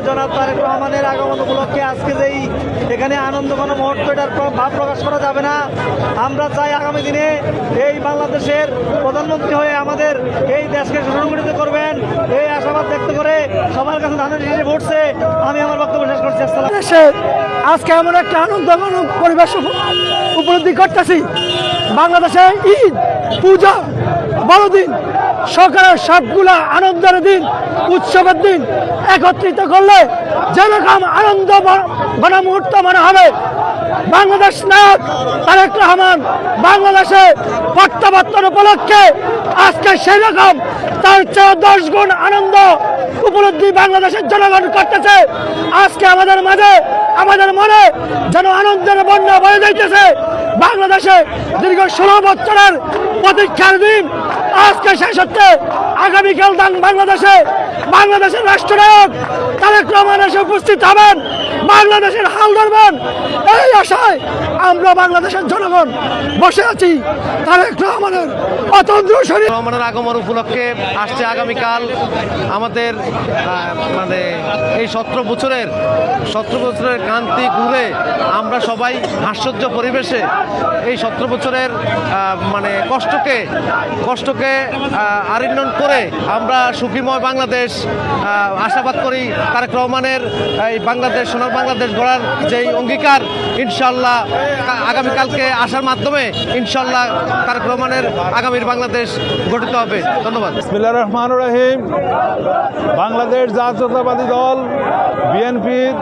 জনাব তারেক রহমানের আগমন উপলক্ষে আজকে যেই এখানে আনন্দ কোনো মুহূর্ত এটার ভাব প্রকাশ করা যাবে না। আমরা চাই আগামী দিনে এই বাংলাদেশের প্রধানমন্ত্রী হয়ে আমাদের এই দেশকে সুসংগঠিত করবেন, এই আশাবাদ ব্যক্ত করে সবার কাছে ধানের শীষে ভোটছে আমি আমার বক্তব্য শেষ করছি। আজকে আমরা একটা আনন্দঘন পরিবেশ উপলব্ধি করতেছি। বাংলাদেশে ঈদ, পূজা, বড়দিন, সরকারের সবগুলা আনন্দের দিন, উৎসবের দিন একত্রিত করলে যেরকম আনন্দ ঘন মুহূর্ত মনে হবে, বাংলাদেশ নায়ক তারেক রহমান বাংলাদেশে প্রত্যাবর্তন উপলক্ষে আজকে সেই রকম তার চেয়ে 10 গুণ আনন্দ উপলব্ধি বাংলাদেশের জনগণ করতেছে। আজকে আমাদের মাঝে, আমাদের মনে যেন আনন্দের বন্যা বয়ে যাইতেছে। বাংলাদেশে দীর্ঘ 16 বছরের প্রতীক্ষার দিন আজকে শেষ হচ্ছে। আগামীকাল বাংলাদেশের রাষ্ট্রনায়ক তারেক রহমান এসে উপস্থিত হবেন, বাংলাদেশের হাল ধরবেন। এই আশায় আমরা বাংলাদেশের জনগণ বসে আছি। তারেক রহমানের অতন্ত্র শরীর রহমানের আগমন উপলক্ষে আসছে আগামীকাল আমাদের মানে এই 17 বছরের ক্রান্তি ঘুরে আমরা সবাই হাস্যোজ্জ পরিবেশে এই 17 বছরের মানে কষ্টকে আলিঙ্গন করে আমরা সুখীময় বাংলাদেশ আশাবাদ করি। তারেক রহমানের এই বাংলাদেশ, সোনার বাংলাদেশ গড়ার যেই অঙ্গীকার, ইনশাল্লাহ আগামীকালকে আসার মাধ্যমে ইনশাল্লাহ তারেক রহমানের আগামীর বাংলাদেশ গঠিত হবে। ধন্যবাদ। বিসমিল্লাহির রহমানির রহিম। বাংলাদেশ জাতীয়তাবাদী দল বিএনপির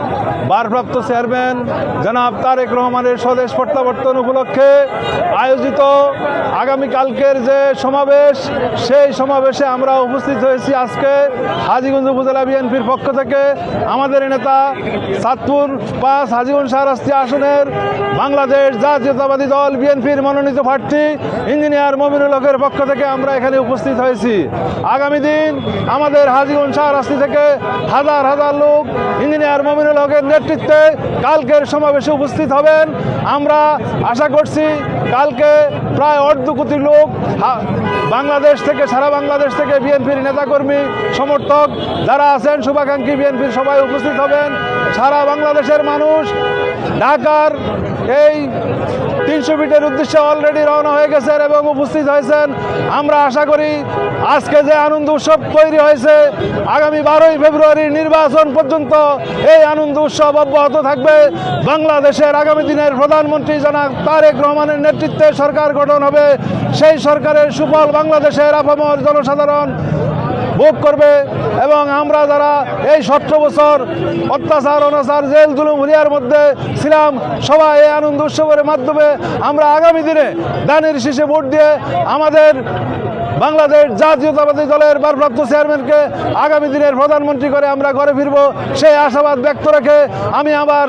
ভারপ্রাপ্ত চেয়ারম্যান জনাব তারেক রহমানের স্বদেশ প্রত্যাবর্তন উপলক্ষে আয়োজিত আগামীকালকের যে সমাবেশ, সেই সমাবেশে আমরা উপস্থিত হয়েছি। আজকে হাজীগঞ্জ উপজেলা বিএনপির পক্ষ থেকে আমাদের নেতা চাঁদপুর 5 হাজীগঞ্জ শাহরাস্তি আসনের বাংলাদেশ জাতীয়তাবাদী দল বিএনপির মনোনীত প্রার্থী ইঞ্জিনিয়ার মমিনুল হকের পক্ষ থেকে আমরা এখানে উপস্থিত হয়েছি। আগামী দিন আমাদের হাজীগঞ্জ শাহরাস্তি থেকে হাজার হাজার লোক ইঞ্জিনিয়ার মমিনুল হকের নেতৃত্বে কালকের সমাবেশে উপস্থিত হবেন। আমরা আশা করছি কালকে প্রায় 1.5 কোটি লোক বাংলাদেশ থেকে, সারা বাংলাদেশ থেকে বিএনপির নেতাকর্মী, সমর্থক যারা আছেন, শুভাকাঙ্ক্ষী বিএনপির সবাই উপস্থিত হবেন। সারা বাংলাদেশের মানুষ ঢাকার এই 300 ফিটের উদ্দেশ্যে অলরেডি রওনা হয়ে গেছেন এবং উপস্থিত হয়েছেন। আমরা আশা করি আজকে যে আনন্দ উৎসব তৈরি হয়েছে, আগামী 12ই ফেব্রুয়ারি নির্বাচন পর্যন্ত এই আনন্দ উৎসব অব্যাহত থাকবে। বাংলাদেশের আগামী দিনের প্রধানমন্ত্রী জনাব তারেক রহমানের নেতৃত্বে সরকার গঠন হবে। সেই সরকারের সুফল বাংলাদেশের আপামর জনসাধারণ ভোগ করবে এবং আমরা যারা এই 17 বছর অত্যাচার, অনাচার, জেল, জুলুম, হুলিয়ার মধ্যে ছিলাম, সবাই এই আনন্দ উৎসবের মাধ্যমে আমরা আগামী দিনে ধানের শীষে ভোট দিয়ে আমাদের বাংলাদেশ জাতীয়তাবাদী দলের ভারপ্রাপ্ত চেয়ারম্যানকে আগামী দিনের প্রধানমন্ত্রী করে আমরা ঘরে ফিরব, সেই আশাবাদ ব্যক্ত রেখে আমি আবার